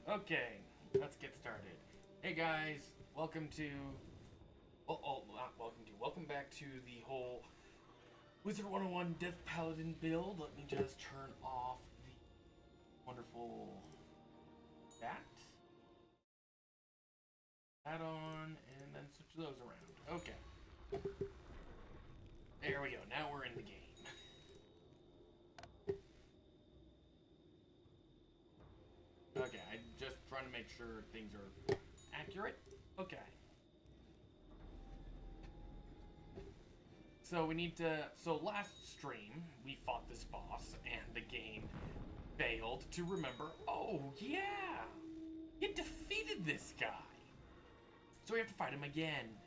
Okay, let's get started. Hey guys, welcome to. Not welcome to. Welcome back to the whole Wizard101 Death Paladin build. Let me just turn off the wonderful that on, and then switch those around. Okay. There we go. Now we're in the game. Okay, I'm just trying to make sure things are accurate. Okay. So we need to. So last stream, we fought this boss, and the game failed to remember. Oh, yeah! It defeated this guy! So we have to fight him again.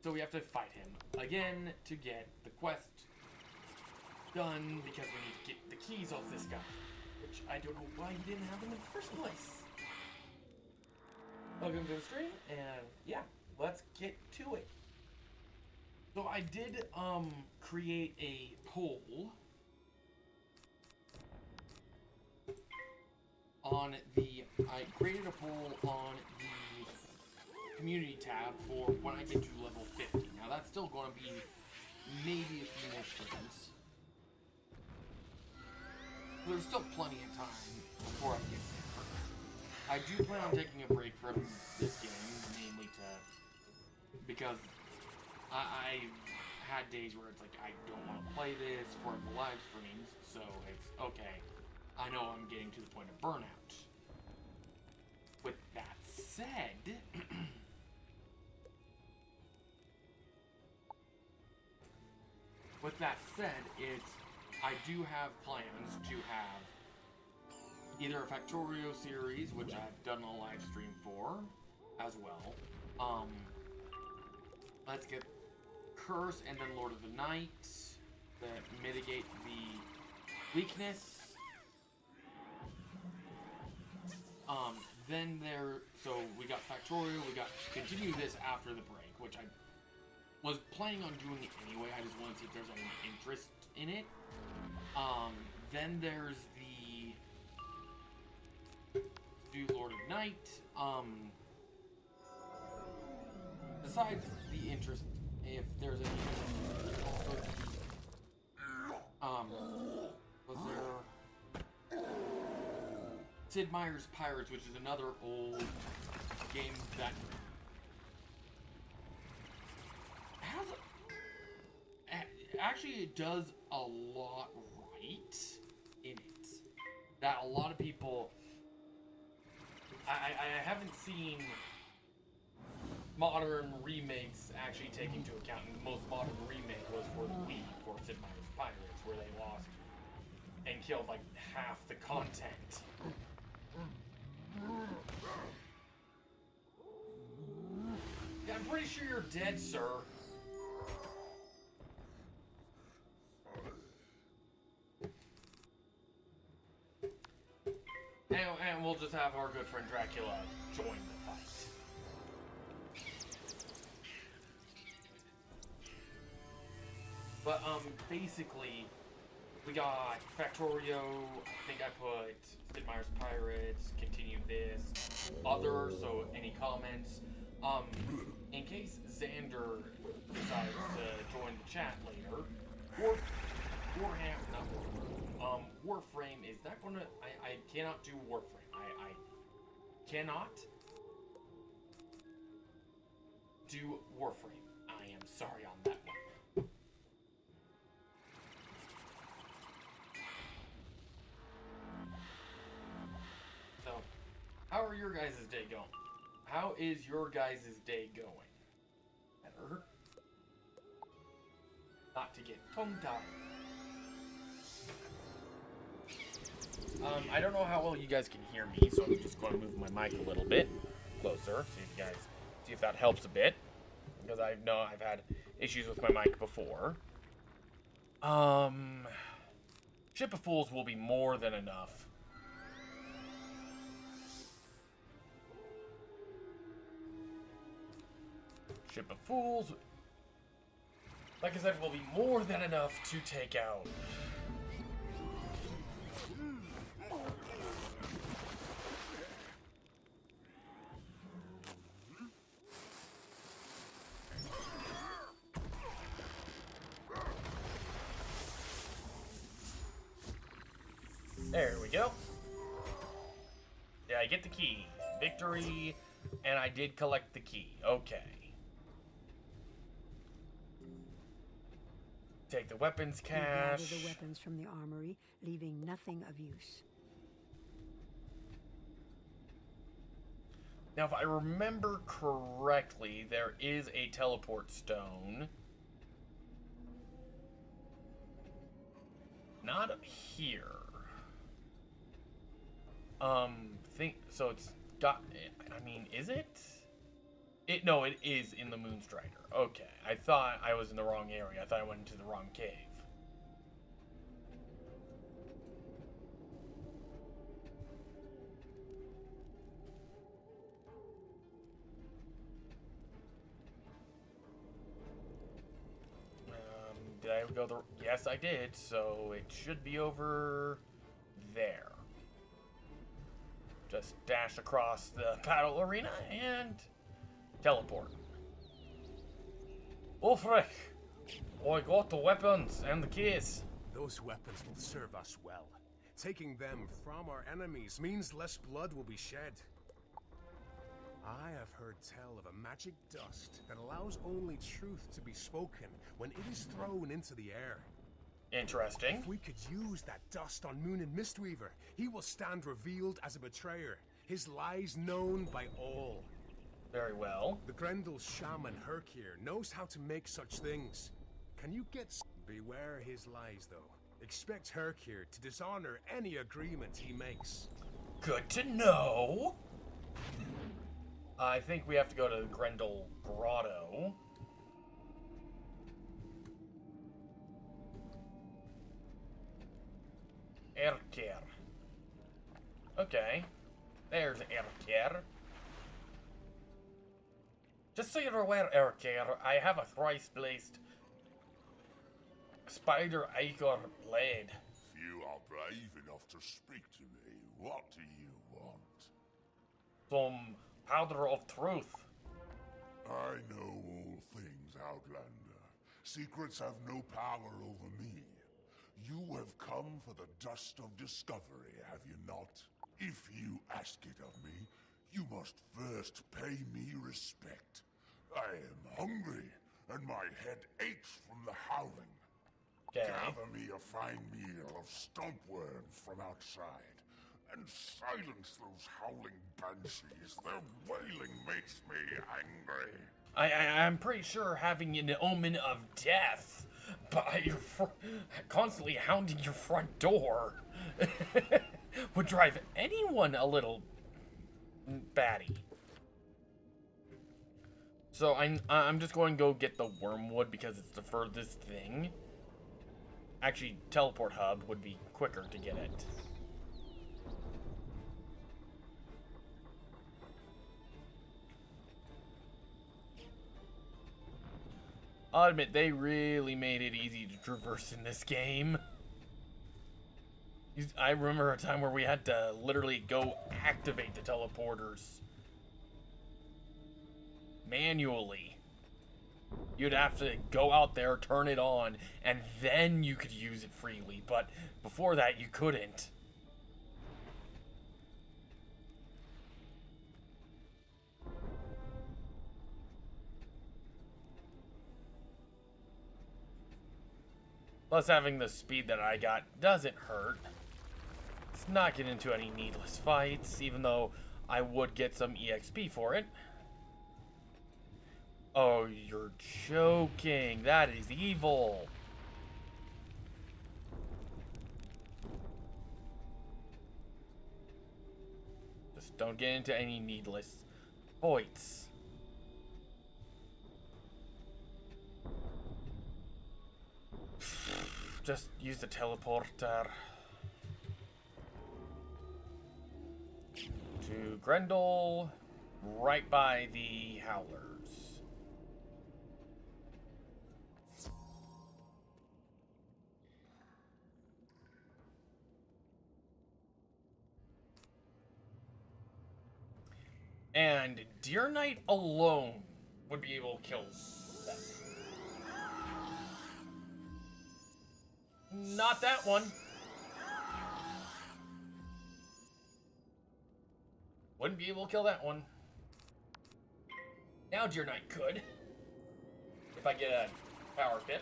So we have to fight him again to get the quest done, because we need to get the keys off this guy. Which I don't know why he didn't have them in the first place. Welcome to the stream, and yeah, let's get to it. So I did create a poll on the. I created a poll on the community tab for when I get to level 50. Now that's still going to be maybe a few more streams. There's still plenty of time before I get there. I do plan on taking a break from this game, mainly because I've had days where it's like I don't want to play this for the live streams, so it's okay. I know I'm getting to the point of burnout. With that said, I do have plans to have either a Factorio series, which I've done a live stream for, as well. Let's get Curse and then Lord of the Night that mitigate the weakness. So we got Factorio, we got to continue this after the break, which I was planning on doing it anyway. I just want to see if there's any interest in it. Then there's do Lord of Night. Besides the interest, if there's any interest, also was there Sid Meier's Pirates, which is another old game that has actually it does a lot right in it that a lot of people. I haven't seen modern remakes actually take into account, and the most modern remake was for the Wii, for Sid Meier's Pirates, where they lost and killed like half the content. Yeah, I'm pretty sure you're dead, sir. And we'll just have our good friend Dracula join the fight. But, basically, we got Factorio, I think I put Sid Meier's Pirates, continue this, other, so any comments. In case Xander decides to join the chat later, Warframe, is that gonna, I cannot do Warframe. I cannot do Warframe. I am sorry on that one. So, how are your guys' day going? How is your guys' day going? Better. Not to get tongue-tied. I don't know how well you guys can hear me, so I'm just going to move my mic a little bit closer, see if that helps a bit, because I know I've had issues with my mic before. Ship of Fools will be more than enough. Ship of Fools like I said, will be more than enough to take out. There we go. Yeah, I get the key. Victory, and I did collect the key. Okay. Take the weapons cache. Gather the weapons from the armory, leaving nothing of use. Now, if I remember correctly, there is a teleport stone. Not here. So it's got, I mean, is it? No, it is in the Moonstrider. Okay, I thought I was in the wrong area. I thought I went into the wrong cave. Did I go the... Yes, I did, so it should be over there. Just dash across the battle arena and teleport. Ulfric, I got the weapons and the keys. Those weapons will serve us well. Taking them from our enemies means less blood will be shed. I have heard tell of a magic dust that allows only truth to be spoken when it is thrown into the air. Interesting. If we could use that dust on Moon and Mistweaver, he will stand revealed as a betrayer, his lies known by all. Very well. The Grendel shaman Herkir knows how to make such things. Can you get... Beware his lies, though. Expect Herkir to dishonor any agreement he makes. Good to know. I think we have to go to Grendel Grotto. Herkir. Okay. There's Herkir. Just so you're aware, Herkir, I have a thrice-blazed spider ichor blade. If you are brave enough to speak to me, what do you want? Some powder of truth. I know all things, Outlander. Secrets have no power over me. You have come for the dust of discovery, have you not? If you ask it of me, you must first pay me respect. I am hungry, and my head aches from the howling. Okay. Gather me a fine meal of stump worms from outside, and silence those howling banshees. Their wailing makes me angry. I'm pretty sure having an omen of death by your constantly hounding your front door would drive anyone a little batty. So I'm just going to go get the wormwood because it's the furthest thing. Actually, teleport hub would be quicker to get it. I'll admit, they really made it easy to traverse in this game. I remember a time where we had to literally go activate the teleporters manually. You'd have to go out there, turn it on, and then you could use it freely. But before that, you couldn't. Plus, having the speed that I got doesn't hurt. Let's not get into any needless fights, even though I would get some EXP for it. Oh, you're joking. That is evil. Just don't get into any needless fights. Just use the teleporter. To Grendel, right by the Howlers. And Deer Knight alone would be able to kill them. Not that one. Wouldn't be able to kill that one. Now Deer Knight could. If I get a power fit.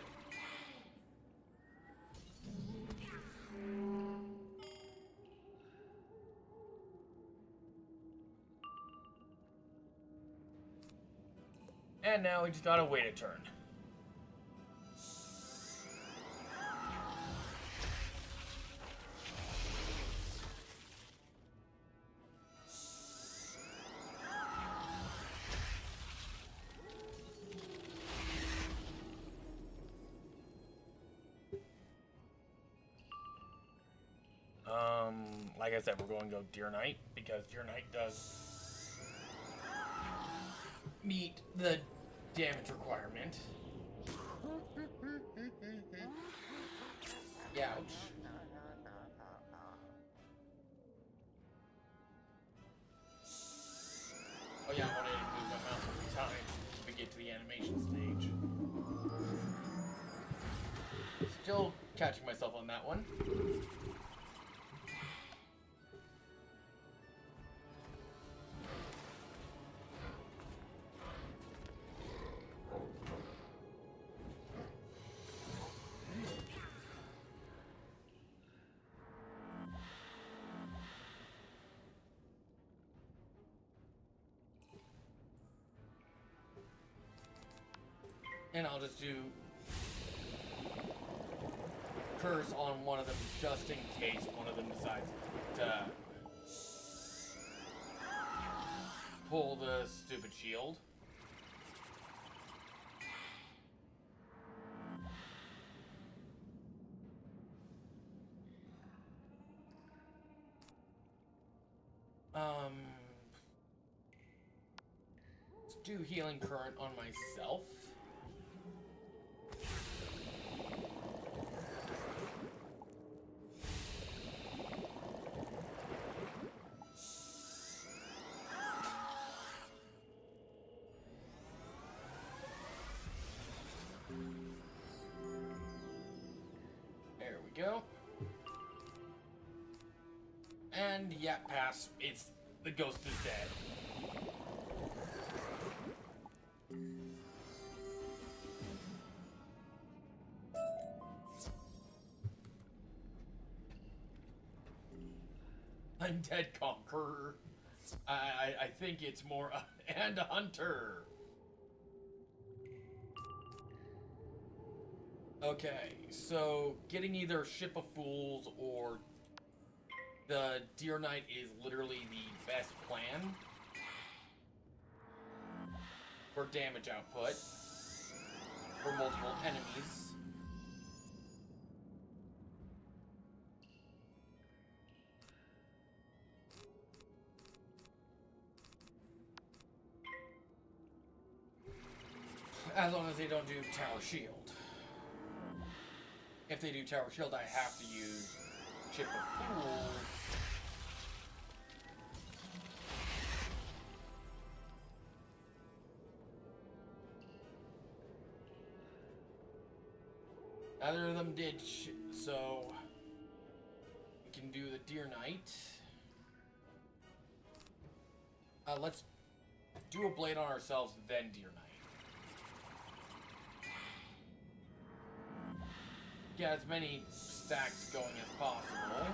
And now we just gotta wait a turn. Like I said, we're going to go Deer Knight because Deer Knight does meet the damage requirement. Ouch. Oh yeah, I wanted to move my mouse every time we get to the animation stage. Still catching myself on that one. And I'll just do curse on one of them just in case one of them decides to pull the stupid shield. Let's do healing current on myself. There we go. And yeah, pass. It's the ghost is dead. Undead Conqueror. I think it's more and a hunter. Okay, so getting either Ship of Fools or the Deer Knight is literally the best plan for damage output for multiple enemies. As long as they don't do Tower Shield. If they do Tower Shield, I have to use Ship of Fools. Neither of them did, so we can do the Deer Knight. Let's do a blade on ourselves, then Deer Knight. Get as many stacks going as possible.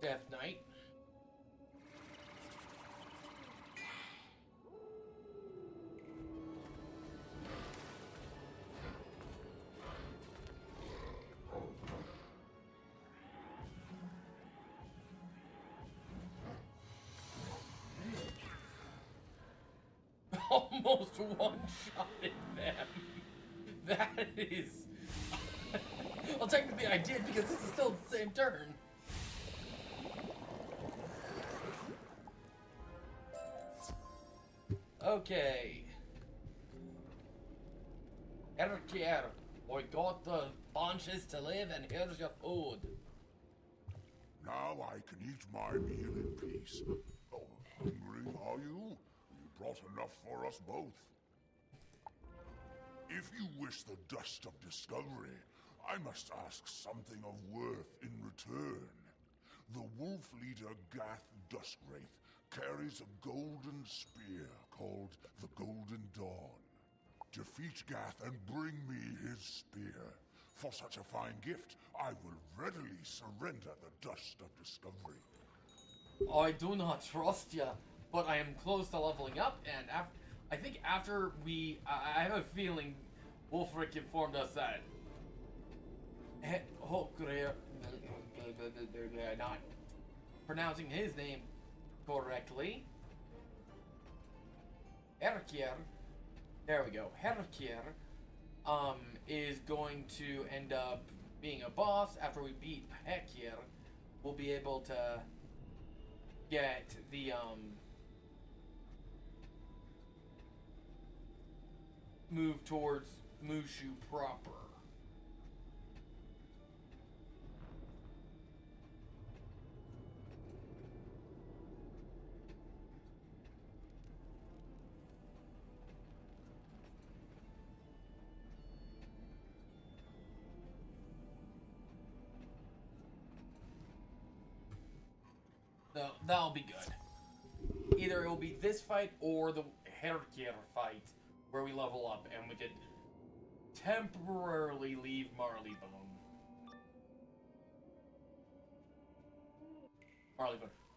Death Knight. Almost one-shotted them. That is... Well, technically I did because this is still the same turn. Okay. Here, I got the bunches to live, and here's your food. Now I can eat my meal in peace. Oh, hungry, are you? You brought enough for us both. If you wish the dust of discovery, I must ask something of worth in return. The wolf leader Gath Dustwraith carries a golden spear called the Golden Dawn. Defeat Gath and bring me his spear. For such a fine gift, I will readily surrender the dust of discovery. I do not trust you, but I am close to leveling up, and I think after I have a feeling Wolfric informed us that not pronouncing his name correctly. Herkier, there we go. Herkier, is going to end up being a boss. After we beat Herkier, we'll be able to get the move towards Mushu proper. So that'll be good. Either it will be this fight or the Herkier fight where we level up and we could temporarily leave Marleybone.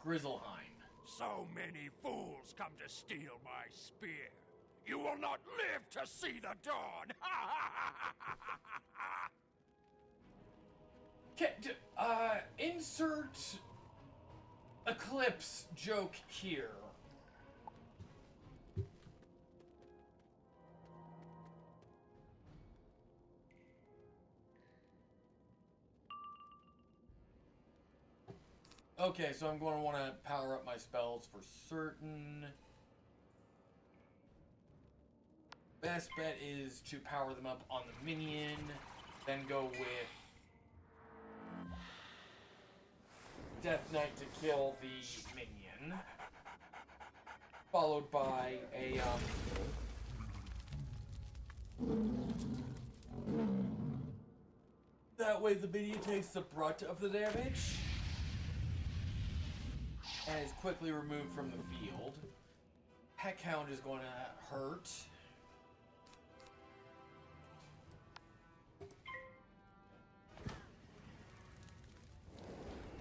Grizzleheim. So many fools come to steal my spear. You will not live to see the dawn. Insert Eclipse joke here. Okay, so I'm going to want to power up my spells for certain. Best bet is to power them up on the minion, then go with Death Knight to kill the minion, followed by a that way the minion takes the brunt of the damage and is quickly removed from the field. Heckhound is going to hurt.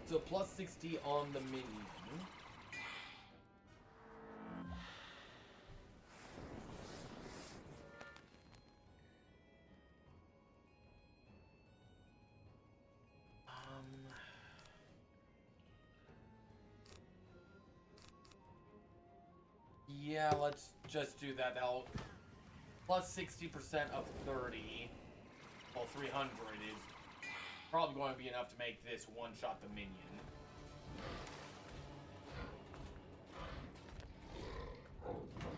So plus 60 on the minion. Yeah, let's just do that. That'll plus 60% of 30. Well, 300 is probably going to be enough to make this one-shot the minion.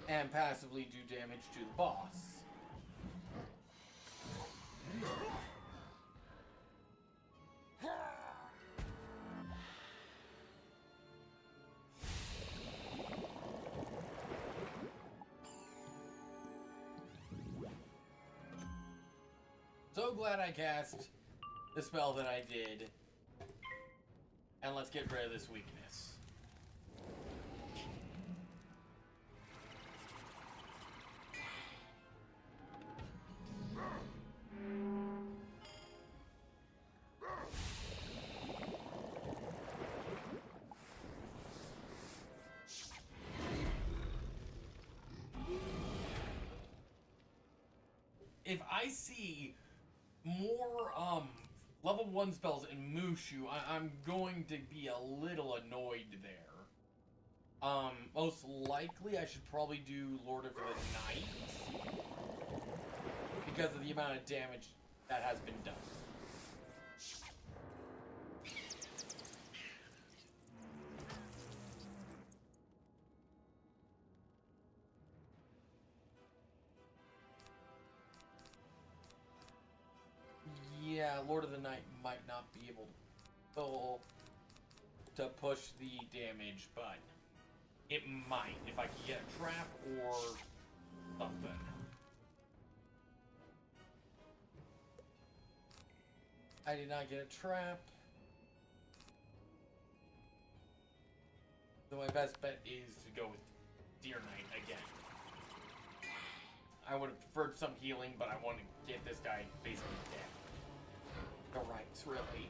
And passively do damage to the boss. So glad I cast the spell that I did. And let's get rid of this weakness. If I see more level 1 spells in Mushu, I'm going to be a little annoyed there. Most likely I should probably do Lord of the Night because of the amount of damage that has been done. Lord of the Night might not be able to push the damage, but it might if I can get a trap or something. I did not get a trap. So my best bet is to go with Deer Knight again. I would have preferred some healing, but I want to get this guy basically dead. Alright, really.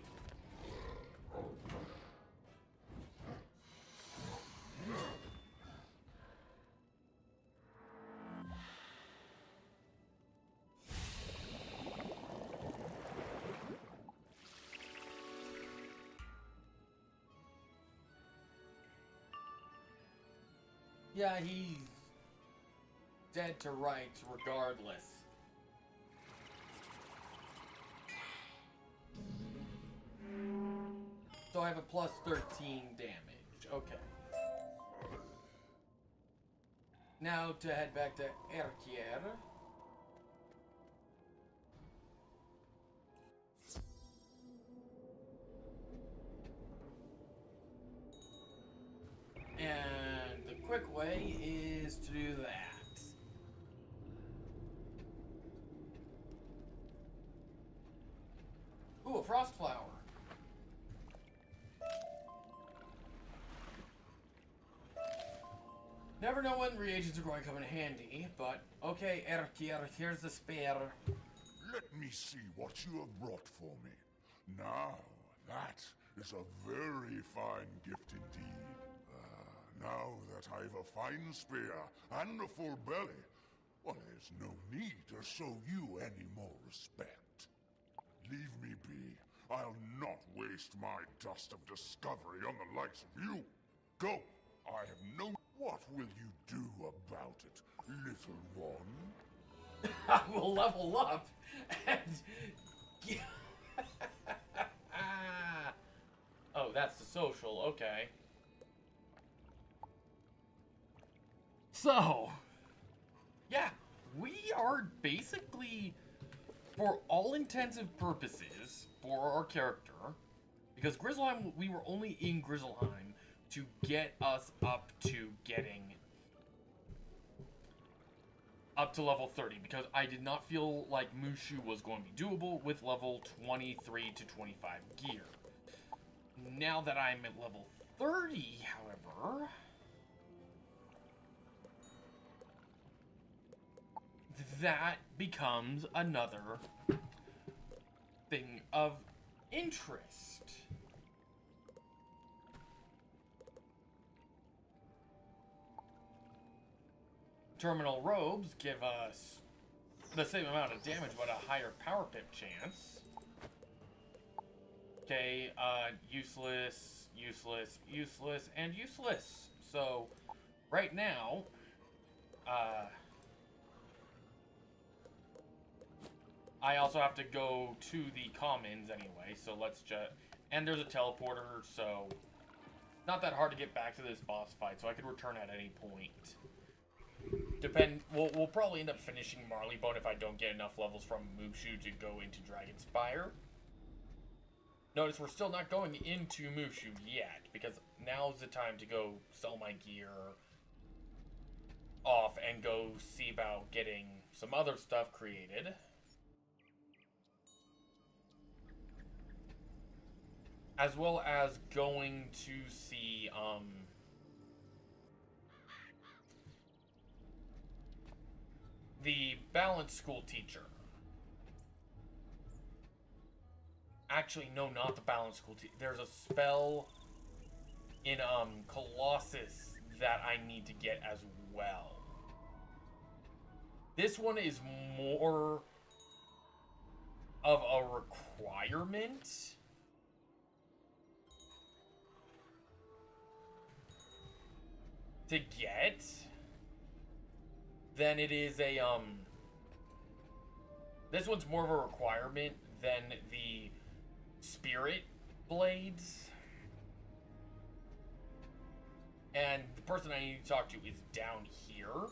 Yeah, he's dead to rights regardless. So I have a plus 13 damage. Okay. Now to head back to Erkier. And the quick way is to do that. Ooh, a frost flower. Never know when reagents are going to come in handy, but okay, Erkier, here's the spare. Let me see what you have brought for me. Now, that is a very fine gift indeed. Now that I've a fine spear and a full belly, well, there's no need to show you any more respect. Leave me be. I'll not waste my dust of discovery on the likes of you. Go. I have no... What will you do about it, little one? I will level up and... Oh, that's the social, okay. So, yeah, we are basically, for all intensive purposes, for our character, because Grizzleheim, we were only in Grizzleheim to get us up to getting up to level 30, because I did not feel like Mushu was going to be doable with level 23 to 25 gear. Now that I'm at level 30, however, that becomes another thing of interest. Terminal robes give us the same amount of damage, but a higher power pip chance. Okay, useless, useless, useless, and useless. So, right now, I also have to go to the commons anyway, so let's just... And there's a teleporter, so... Not that hard to get back to this boss fight, so I could return at any point. We'll probably end up finishing Marleybone if I don't get enough levels from Mushu to go into Dragonspire. Notice we're still not going into Mushu yet, because now's the time to go sell my gear off and go see about getting some other stuff created. As well as going to see, the balance school teacher. Actually, no, not the balance school teacher. There's a spell in, Colossus that I need to get as well. This one is more of a requirement to get than it is a, this one's more of a requirement than the spirit blades. And the person I need to talk to is down here.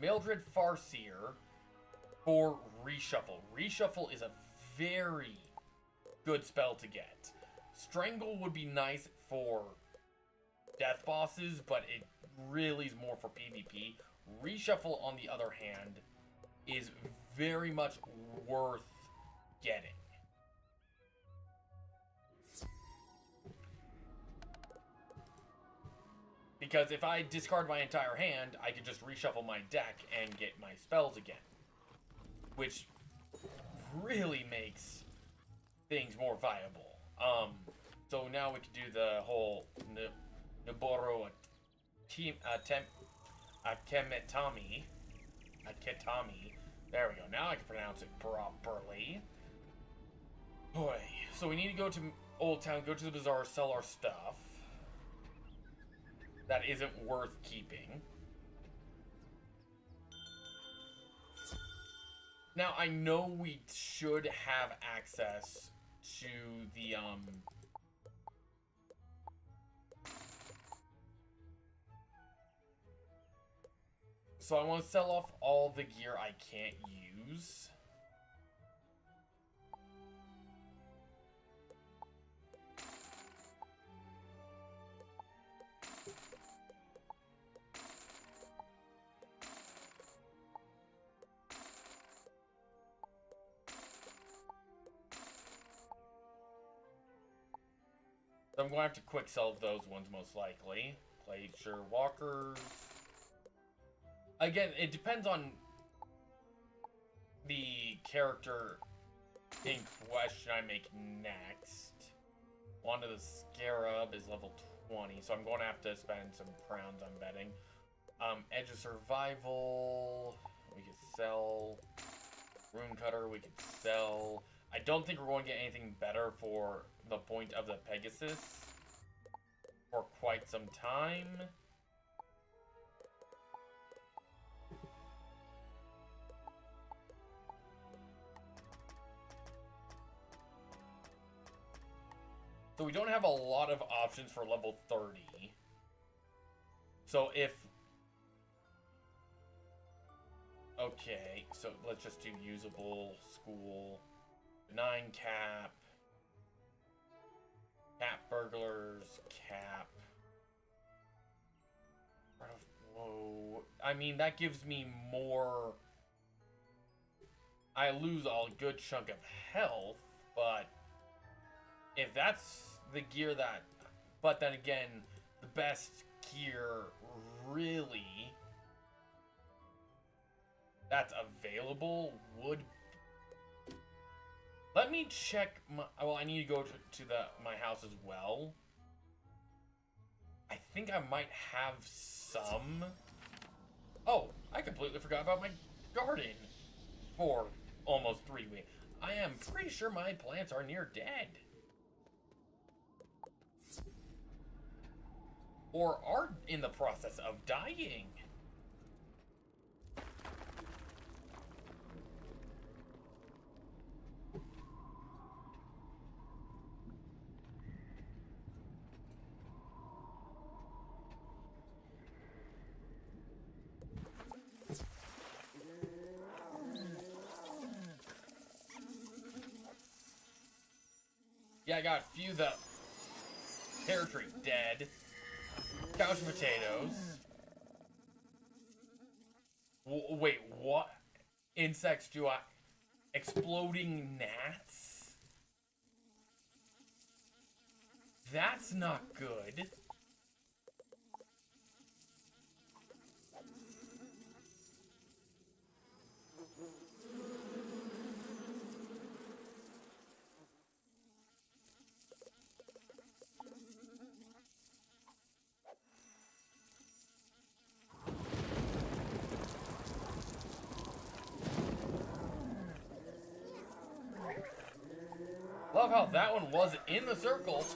Mildred Farseer for reshuffle. Reshuffle is a very good spell to get. Strangle would be nice for death bosses, but it really is more for PvP. Reshuffle, on the other hand, is very much worth getting. Because if I discard my entire hand, I could just reshuffle my deck and get my spells again. Which really makes things more viable. So now we can do the whole Naboro Akemetami. There we go. Now I can pronounce it properly. Boy. So we need to go to Old Town, go to the bazaar, sell our stuff. That isn't worth keeping. Now, I know we should have access to the, so I want to sell off all the gear I can't use. So I'm going to have to quick sell those ones most likely. Glacier Walkers. Again, it depends on the character in question I make next. Wand of the Scarab is level 20, so I'm going to have to spend some crowns, I'm betting. Edge of Survival, we could sell. Rune Cutter, we could sell. I don't think we're going to get anything better for the point of the Pegasus for quite some time. So we don't have a lot of options for level 30. So if... Okay, so let's just do usable, Skul, 9 cap, burglars, cap. Whoa. I mean, that gives me more... I lose a good chunk of health, but... If that's the gear that... But then again, the best gear really... that's available would... Let me check my... Well, I need to go to my house as well. I think I might have some... Oh, I completely forgot about my garden for almost 3 weeks. I am pretty sure my plants are near dead. Or are in the process of dying. Yeah, I got a few of the territory dead. Couch potatoes. Wait, what? Insects do I... Exploding gnats? That's not good. Love how that one was in the circle.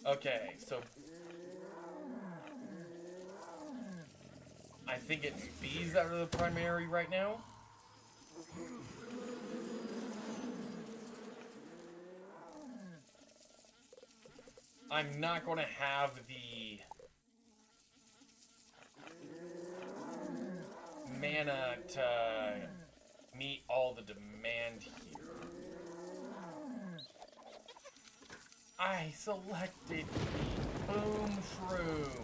Okay, so I think it's bees that are the primary right now. I'm not going to have the mana to meet all the demand here. I selected the Boom Shroom.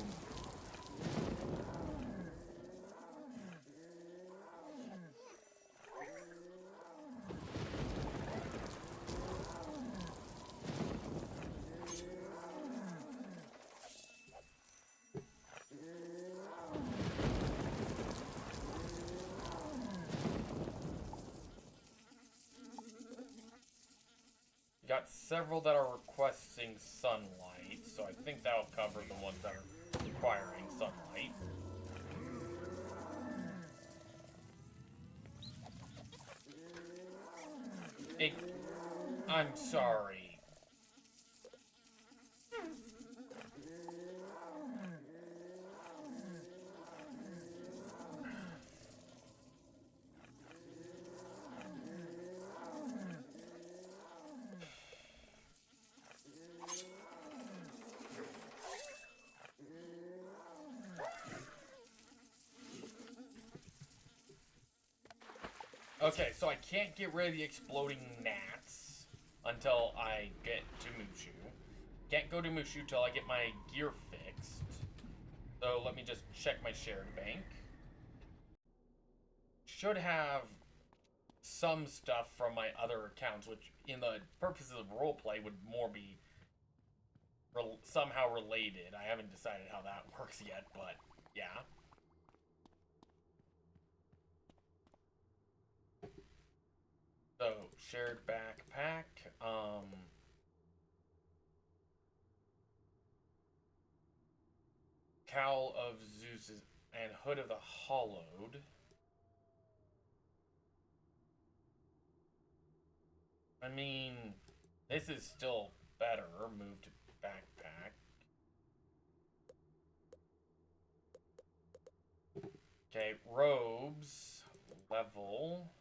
Got several that are requesting sunlight, so I think that'll cover the ones that are requiring sunlight. I'm sorry. Okay, so I can't get rid of the exploding gnats until I get to Mushu. Can't go to Mushu till I get my gear fixed. So let me just check my shared bank. Should have some stuff from my other accounts, which in the purposes of roleplay would more be somehow related. I haven't decided how that works yet, but yeah. So, shared backpack, Cowl of Zeus and Hood of the Hollowed. I mean, this is still better. Move to backpack. Okay, robes, level.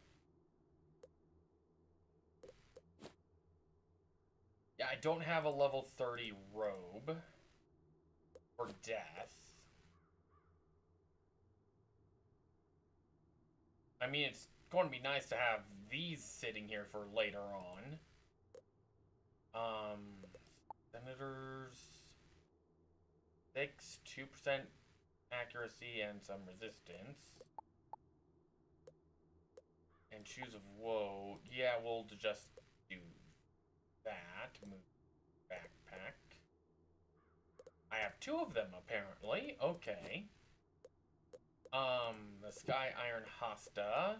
Yeah, I don't have a level 30 robe for death. I mean, it's going to be nice to have these sitting here for later on. Senators. 2% accuracy and some resistance. And Shoes of Woe. Yeah, we'll just do that. Move backpack. I have 2 of them apparently. Okay. The Sky Iron Hasta.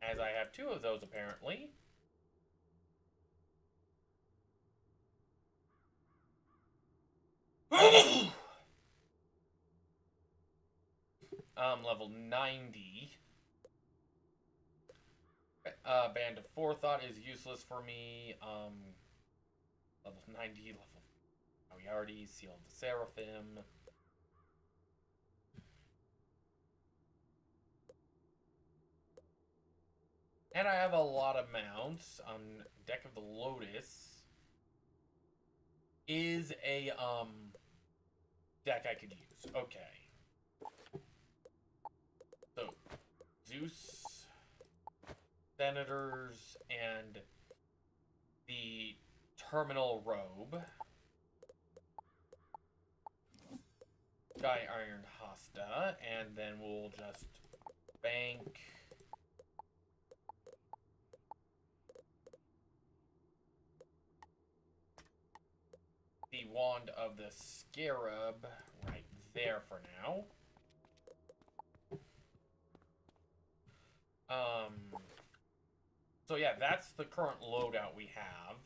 As I have 2 of those apparently. Level 90. Band of Forethought is useless for me. Level 90, level... Oh, we already sealed the Seraphim. And I have a lot of mounts. Deck of the Lotus is a, deck I could use. Okay. So, Zeus, Senators, and the Terminal Robe. Sky Iron Hasta, and then we'll just bank. The Wand of the Scarab right there for now. So yeah, that's the current loadout we have.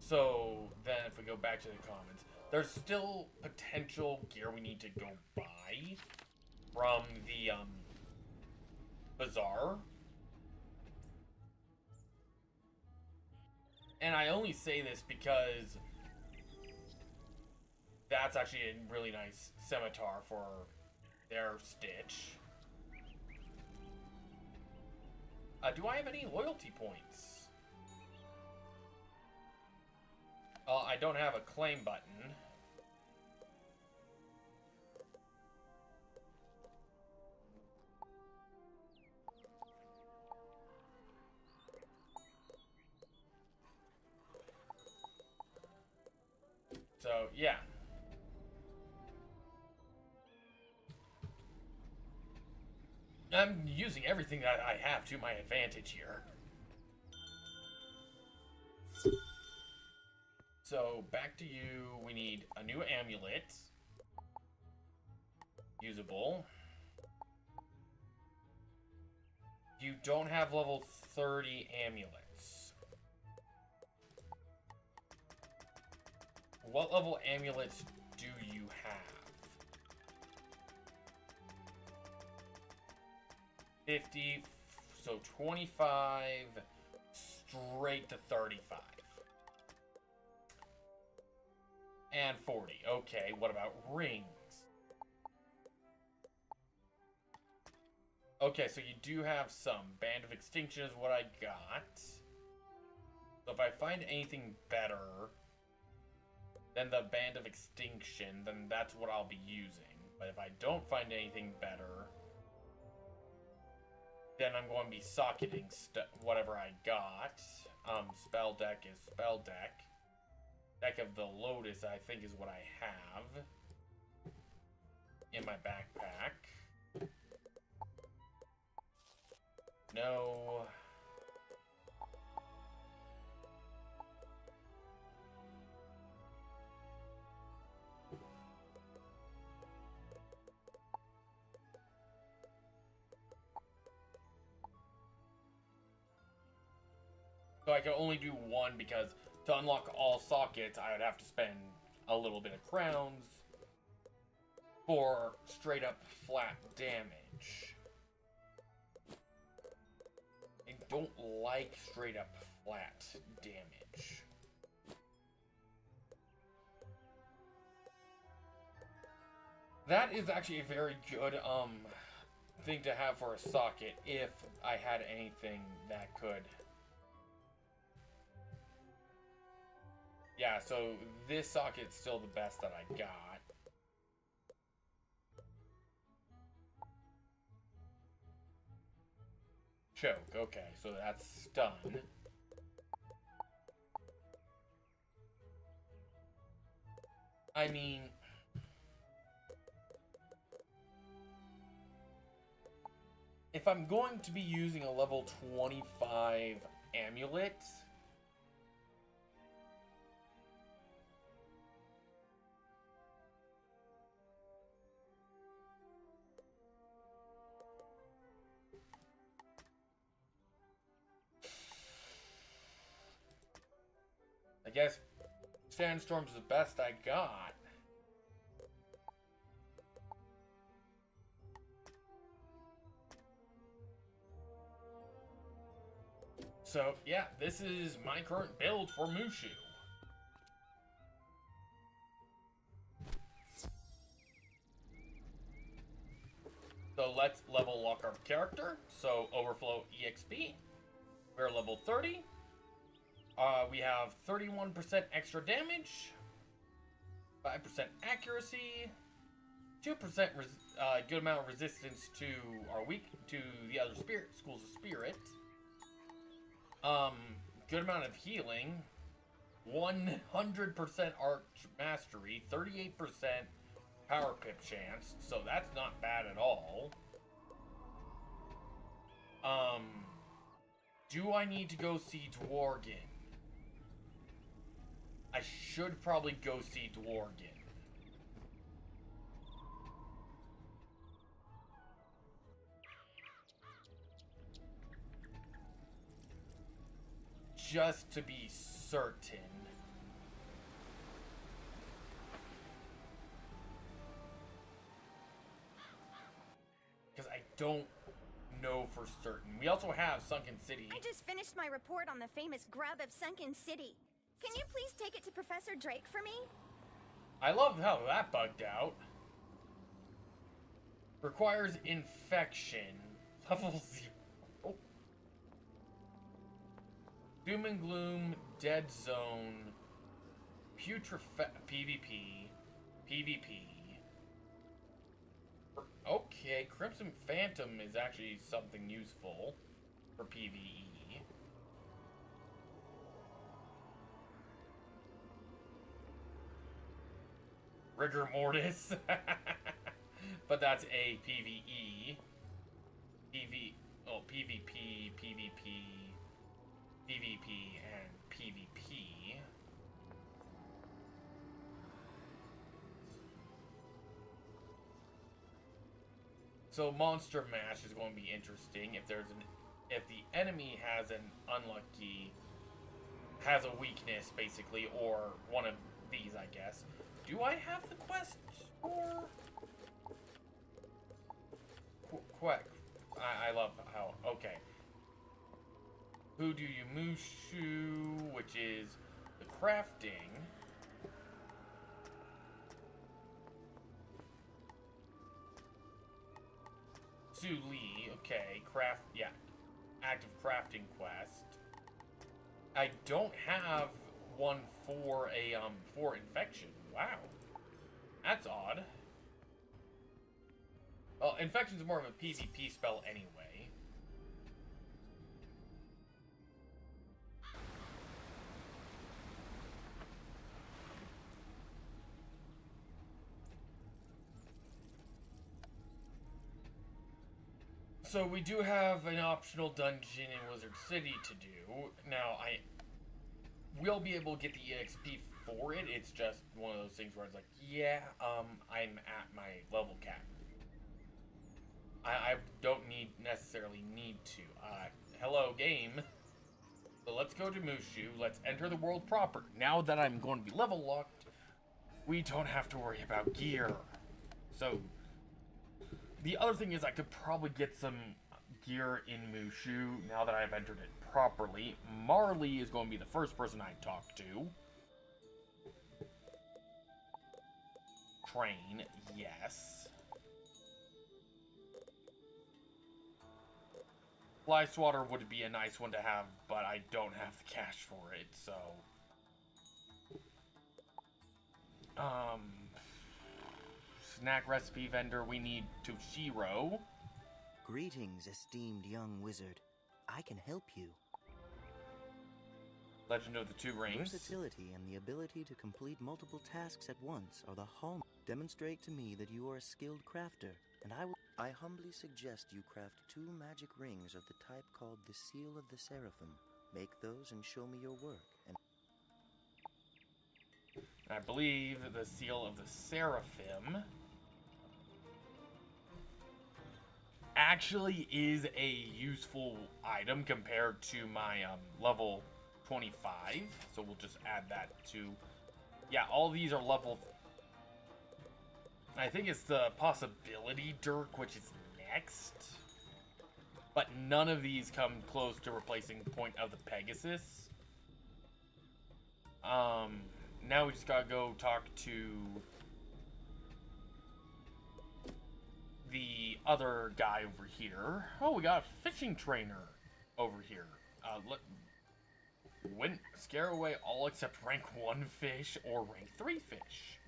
So then if we go back to the comments, there's still potential gear we need to go buy from the bazaar. And I only say this because that's actually a really nice scimitar for their Stitch. Do I have any loyalty points? I don't have a claim button. So, yeah. I'm using everything that I have to my advantage here. So, back to you. We need a new amulet. Usable. You don't have level 30 amulets. What level amulets do you have? 50, so 25, straight to 35. And 40. Okay, what about rings? Okay, so you do have some. Band of Extinction is what I got. So if I find anything better than the Band of Extinction, then that's what I'll be using. But if I don't find anything better, then I'm going to be socketing whatever I got. Spell deck is spell deck. Deck of the Lotus, I think, is what I have in my backpack. No. So I can only do one because to unlock all sockets, I would have to spend a little bit of crowns for straight up flat damage. I don't like straight up flat damage. That is actually a very good thing to have for a socket if I had anything that could. Yeah, so this socket's still the best that I got. Choke, okay, so that's stun. I mean, if I'm going to be using a level 25 amulet, I guess Sandstorm's the best I got. So, yeah, this is my current build for Mushu. So let's level lock our character. So Overflow EXP. We're level 30. We have 31% extra damage, 5% accuracy, 2% good amount of resistance to the other schools of spirit. Good amount of healing, 100% arch mastery, 38% power pip chance, so that's not bad at all. Do I need to go see Dworgen? I should probably go see Dworgen. Just to be certain. Because I don't know for certain. We also have Sunken City. I just finished my report on the famous grub of Sunken City. Can you please take it to Professor Drake for me? I love how that bugged out. Requires infection. Level 0. Doom and Gloom, Dead Zone, PvP, PvP. Okay, Crimson Phantom is actually something useful for PvE. Rigor Mortis. But that's a PvE. PvP, PvP, and PvP. So Monster Mash is going to be interesting if the enemy has a weakness basically, or one of these, I guess. Do I have the quest or quick? I love how okay. Who do you Mushu, which is the crafting. Su Li, okay, active crafting quest. I don't have one for for infection. Wow, that's odd. Well, infection's more of a PvP spell anyway. So we do have an optional dungeon in Wizard City to do. Now, I will be able to get the EXP for it. It's just one of those things where it's like, yeah, I'm at my level cap. I don't necessarily need to. Hello, game. So let's go to Mushu. Let's enter the world proper. Now that I'm going to be level locked, we don't have to worry about gear. So the other thing is I could probably get some gear in Mushu now that I've entered it properly. Marley is going to be the first person I talk to. Train, yes. Fly Swatter would be a nice one to have, but I don't have the cash for it, so... Snack recipe vendor, we need Toshiro. Greetings, esteemed young wizard. I can help you. Legend of the Two Rings. Versatility and the ability to complete multiple tasks at once are the hallmark. Demonstrate to me that you are a skilled crafter, and I humbly suggest you craft 2 magic rings of the type called the Seal of the Seraphim. Make those and show me your work. And I believe the Seal of the Seraphim actually is a useful item compared to my level 25. So we'll just add that to... Yeah, all these are level... I think it's the Possibility Dirk, which is next. But none of these come close to replacing Point of the Pegasus. Now we just gotta go talk to the other guy over here. Oh, we got a fishing trainer over here. Scare away all except rank 1 fish or rank 3 fish.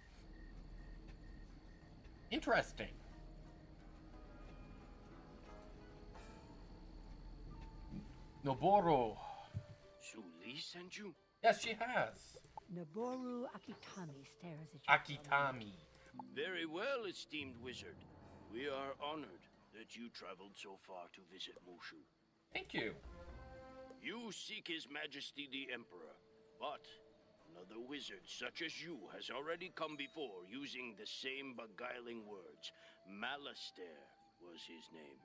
Interesting. Noboru. Su Li sent you? Yes, she has. Noboru Akitami stares at you. Akitami. Very well, esteemed wizard. We are honored that you traveled so far to visit Mushu. Thank you. You seek His Majesty the Emperor, but another wizard such as you has already come before using the same beguiling words. Malastair was his name.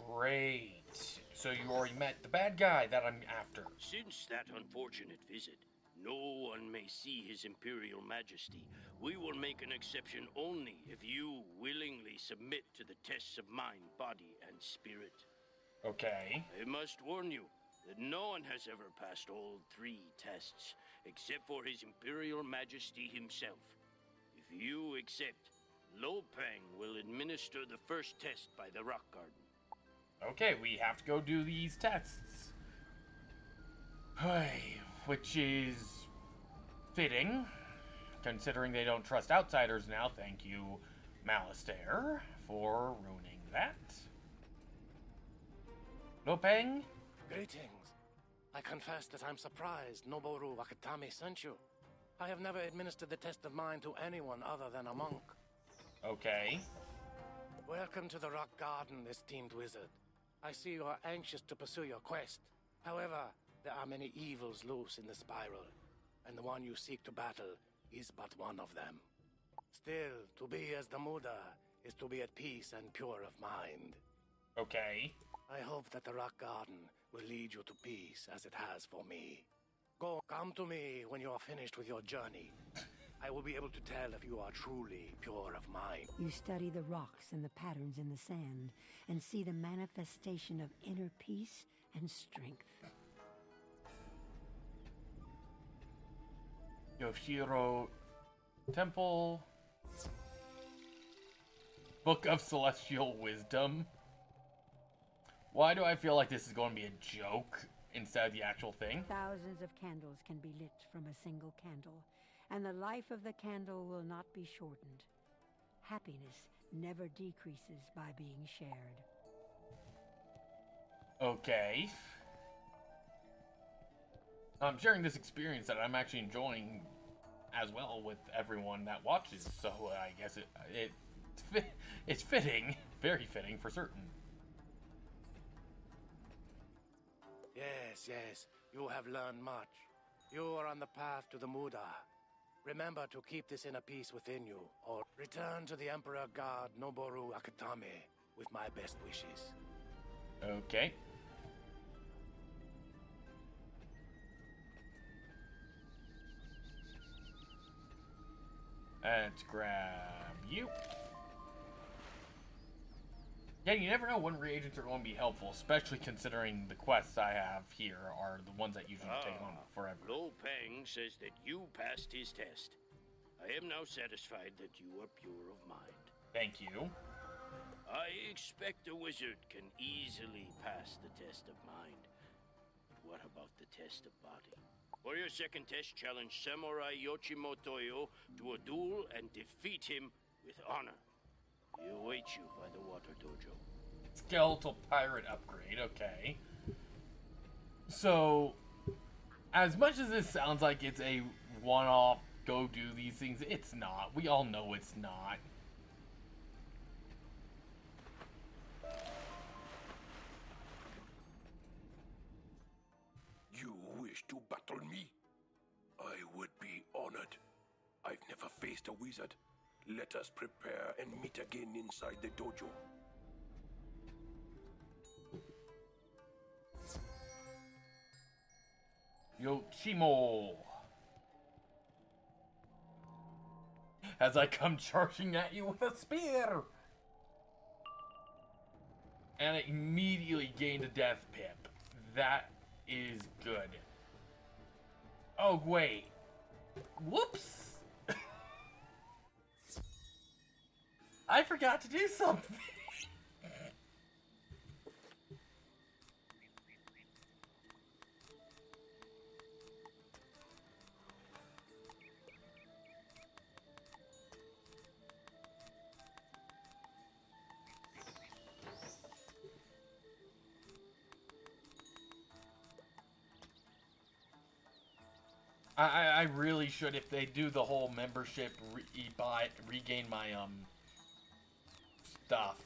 Great. So you already met the bad guy that I'm after. Since that unfortunate visit, no one may see His Imperial Majesty. We will make an exception only if you willingly submit to the tests of mind, body, and spirit. Okay. I must warn you that no one has ever passed all 3 tests, except for His Imperial Majesty himself. If you accept, Lopang will administer the first test by the Rock Garden. Okay, we have to go do these tests. Which is fitting, considering they don't trust outsiders now. Thank you, Malistaire, for ruining that. Lopeng? Greetings. I confess that I'm surprised Noboru Wakatami sent you. I have never administered the test of mind to anyone other than a monk. Okay. Welcome to the Rock Garden, esteemed wizard. I see you are anxious to pursue your quest. However, there are many evils loose in the spiral, and the one you seek to battle is but one of them. Still, to be as the Muda is to be at peace and pure of mind. Okay. I hope that the Rock Garden will lead you to peace as it has for me. Come to me when you are finished with your journey. I will be able to tell if you are truly pure of mind. You study the rocks and the patterns in the sand, and see the manifestation of inner peace and strength. Yoshiro Temple. Book of Celestial Wisdom. Why do I feel like this is going to be a joke instead of the actual thing? Thousands of candles can be lit from a single candle, and the life of the candle will not be shortened. Happiness never decreases by being shared. Okay. I'm sharing this experience that I'm actually enjoying as well with everyone that watches, so I guess it's fitting, very fitting for certain. Yes, you have learned much. You are on the path to the Muda. Remember to keep this inner peace within you, or return to the Emperor God Noboru Akatame with my best wishes. Okay. Let's grab you. Yeah, you never know when reagents are going to be helpful, especially considering the quests I have here are the ones that usually take on forever. Lo Peng says that you passed his test. I am now satisfied that you are pure of mind. Thank you. I expect a wizard can easily pass the test of mind. But what about the test of body? For your second test, challenge Samurai Yoshimotoyo to a duel and defeat him with honor. He awaits you by the water dojo. Skeletal pirate upgrade, okay. So, as much as this sounds like it's a one-off, go do these things, it's not. We all know it's not. You wish to battle me? I would be honored. I've never faced a wizard. Let us prepare and meet again inside the dojo. Yoshimo. As I come charging at you with a spear. And I immediately gained a death pip. That is good. Oh, wait. Whoops. I forgot to do something. I really should, if they do the whole membership, regain my stuff.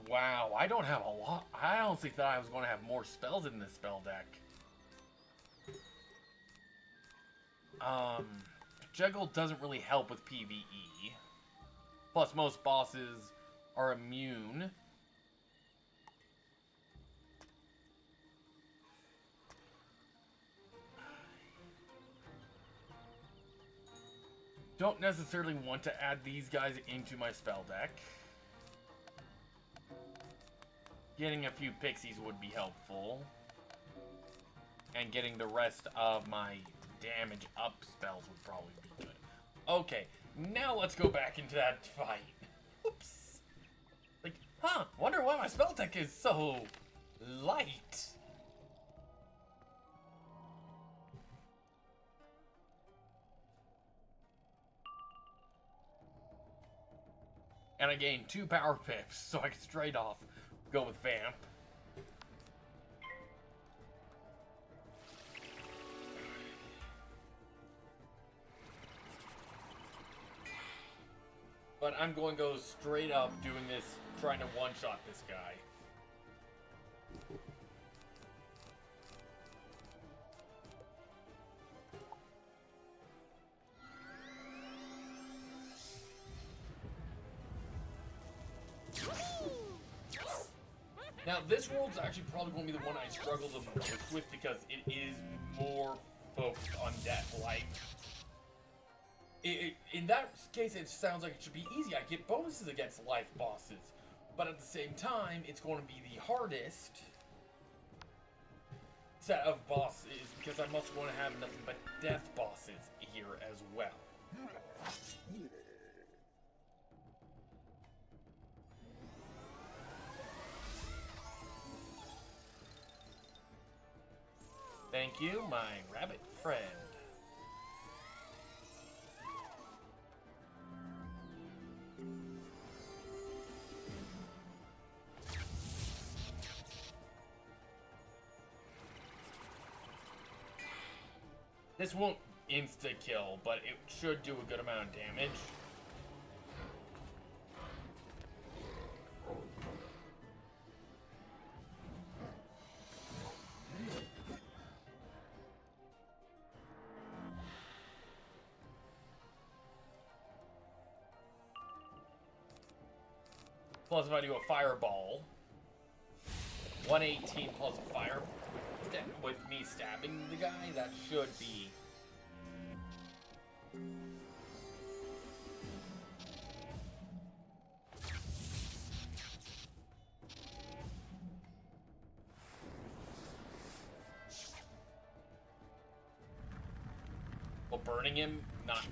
Wow, I don't have a lot. I honestly thought I was going to have more spells in this spell deck. Juggle doesn't really help with PvE. Plus, most bosses are immune. Don't necessarily want to add these guys into my spell deck. Getting a few pixies would be helpful. And getting the rest of my damage up spells would probably be good. Okay, Now let's go back into that fight. Oops. Like, wonder why my spell tech is so light. And I gained 2 power pips, so I can straight off go with Vamp. But I'm going to go straight up doing this, trying to one-shot this guy. Now, this world's actually probably going to be the one I struggle the most with because it is more focused on death. Like, in that case, it sounds like it should be easy. I get bonuses against life bosses. But at the same time, it's going to be the hardest set of bosses because I'm also going to have nothing but death bosses here as well. Thank you, my rabbit friend. This won't insta-kill, but it should do a good amount of damage. Plus, if I do a fireball, 118 plus a fire, with me stabbing the guy, that should be. Well, burning him, not.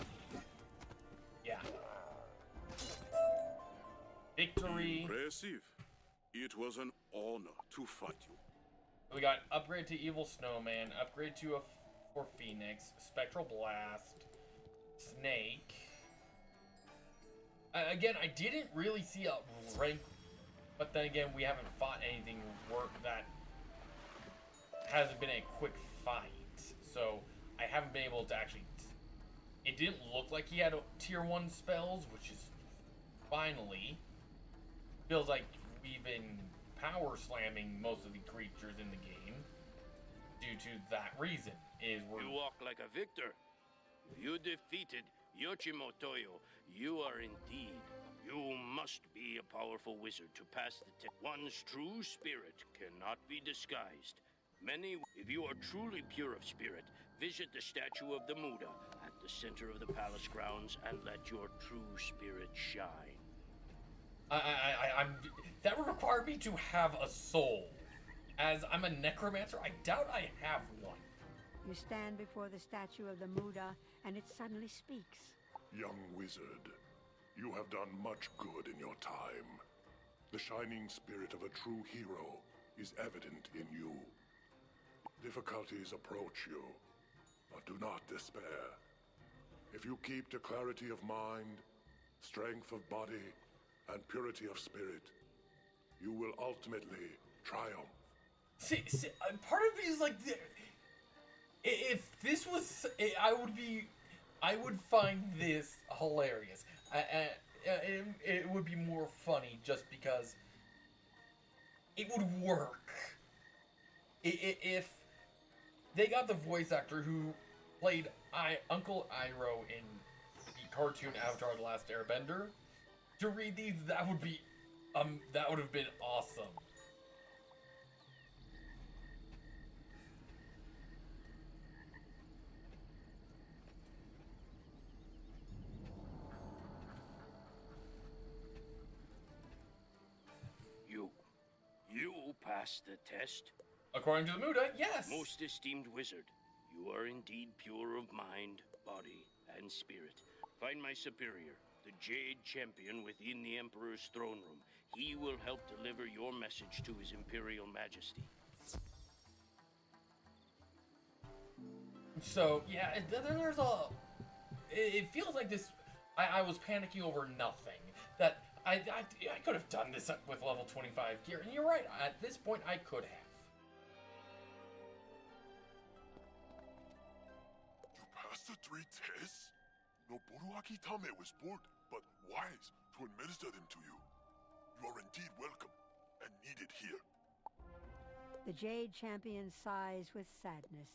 Yeah. Victory. Impressive. It was an honor to fight you. We got upgrade to Evil Snowman, upgrade to for Phoenix, Spectral Blast, Snake. Again, I didn't really see a rank, but then again, we haven't fought anything work that hasn't been a quick fight. So I haven't been able to actually. It didn't look like he had tier 1 spells, which is finally feels like we've been power slamming most of the creatures in the game due to that reason. Is we're You walk like a victor. You defeated Yoshimotoyo. You are indeed. You must be a powerful wizard to pass the test. One's true spirit cannot be disguised. If you are truly pure of spirit, visit the statue of the Muda at the center of the palace grounds and let your true spirit shine. That would require me to have a soul. As I'm a necromancer, I doubt I have one. You stand before the statue of the Muda, and it suddenly speaks. Young wizard, you have done much good in your time. The shining spirit of a true hero is evident in you. Difficulties approach you, but do not despair. If you keep to clarity of mind, strength of body, and purity of spirit, you will ultimately triumph. See, part of me is like, if this was, I would find this hilarious. It would be more funny just because it would work. If they got the voice actor who played Uncle Iroh in the cartoon Avatar: The Last Airbender to read these, that would have been awesome. You passed the test. According to the Muda, yes. Most esteemed wizard, you are indeed pure of mind, body, and spirit. Find my superior, the Jade Champion within the Emperor's throne room. He will help deliver your message to His Imperial Majesty. So, yeah, there's a... It feels like this... I was panicking over nothing. That I could have done this with level 25 gear. And you're right, at this point, I could have. You passed the 3 tests? Noboru Akitame was bored, but wise to administer them to you. You are indeed welcome, and needed here. The Jade Champion sighs with sadness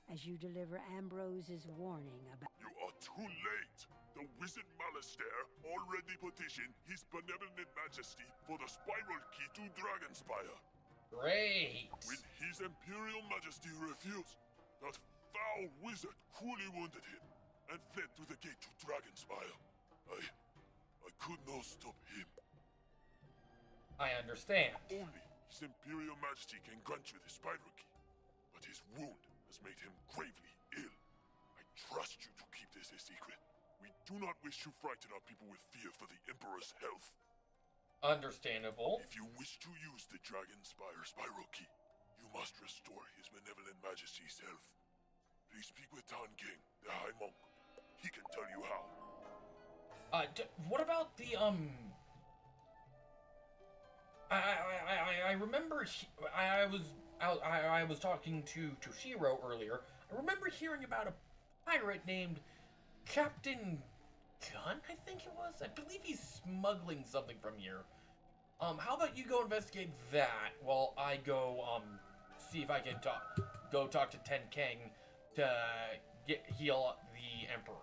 as you deliver Ambrose's warning about... You are too late! The Wizard Malastair already petitioned His Benevolent Majesty for the Spiral Key to Dragonspire. Great! When His Imperial Majesty refused, that foul wizard cruelly wounded him and fled through the gate to Dragonspire. I could not stop him. I understand. Only His Imperial Majesty can grant you the Spiral Key, but his wound has made him gravely ill. I trust you to keep this a secret. We do not wish to frighten our people with fear for the Emperor's health. Understandable. If you wish to use the Dragonspire Spiral Key, you must restore His Benevolent Majesty's health. Please speak with Tan King, the High Monk. He can tell you how. What about the, I remember I was talking to Shiro earlier. I remember hearing about a pirate named Captain Gunn, I think it was. I believe he's smuggling something from here. How about you go investigate that while I go see if I can talk to Ten King to heal the Emperor.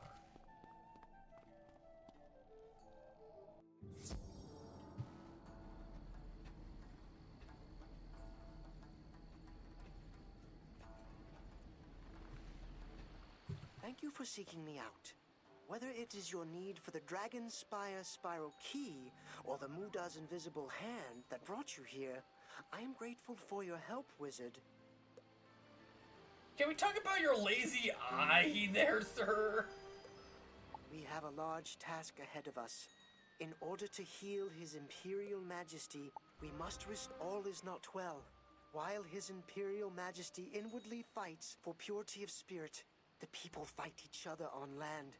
Thank you for seeking me out. Whether it is your need for the Dragonspire Spiral Key or the Muda's invisible hand that brought you here, I am grateful for your help, Wizard. Can we talk about your lazy eye there, sir? We have a large task ahead of us. In order to heal His Imperial Majesty, we must risk all is not well. While His Imperial Majesty inwardly fights for purity of spirit, the people fight each other on land.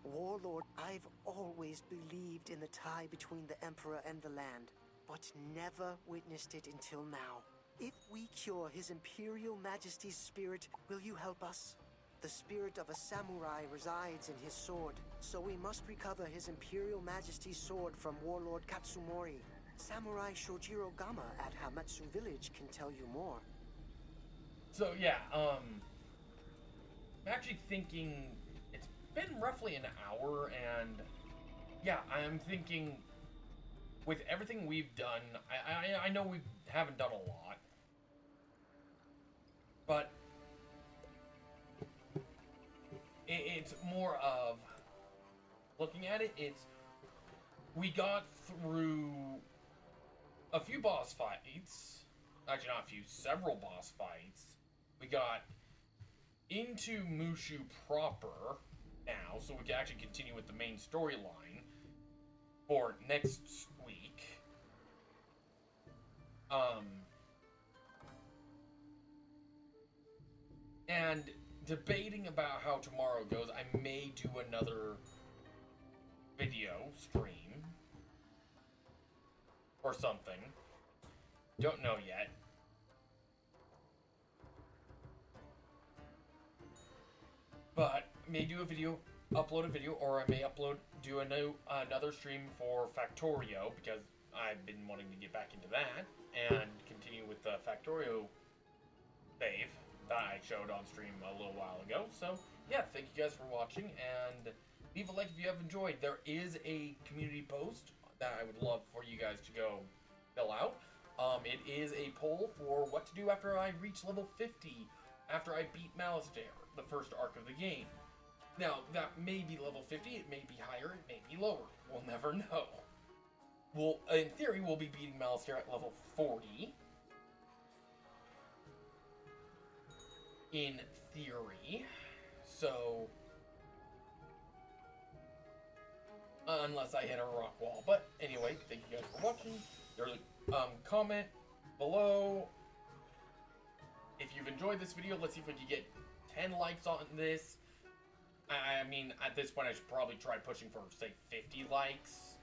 Warlord, I've always believed in the tie between the Emperor and the land, but never witnessed it until now. If we cure His Imperial Majesty's spirit, will you help us? The spirit of a samurai resides in his sword, so we must recover His Imperial Majesty's sword from Warlord Katsumori. Samurai Shojiro Gama at Hamatsu Village can tell you more. So yeah, I'm actually thinking it's been roughly an hour, and yeah, I'm thinking with everything we've done, I know we haven't done a lot, but it's more of looking at it. We got through a few boss fights, actually not a few, several boss fights. We got into Mushu proper now, so we can actually continue with the main storyline for next week. And debating about how tomorrow goes, I may do another video stream or something. Don't know yet. But may do a video, upload a video, or I may do another stream for Factorio, because I've been wanting to get back into that and continue with the Factorio save that I showed on stream a little while ago. So yeah, thank you guys for watching, and leave a like if you have enjoyed. There is a community post that I would love for you guys to go fill out. It is a poll for what to do after I reach level 50, after I beat Malastair, the first arc of the game. Now, that may be level 50, it may be higher, it may be lower. We'll never know. Well, in theory, we'll be beating Malastair at level 40. In theory. So, unless I hit a rock wall. But anyway, thank you guys for watching. Comment below if you've enjoyed this video. Let's see if we can get 10 likes on this. I mean, at this point, I should probably try pushing for, say, 50 likes.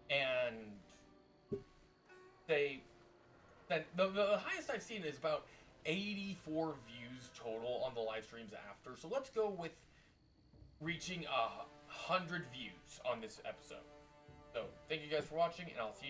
And the highest I've seen is about 84 views total on the live streams after. So let's go with reaching 100 views on this episode. So thank you guys for watching, and I'll see you guys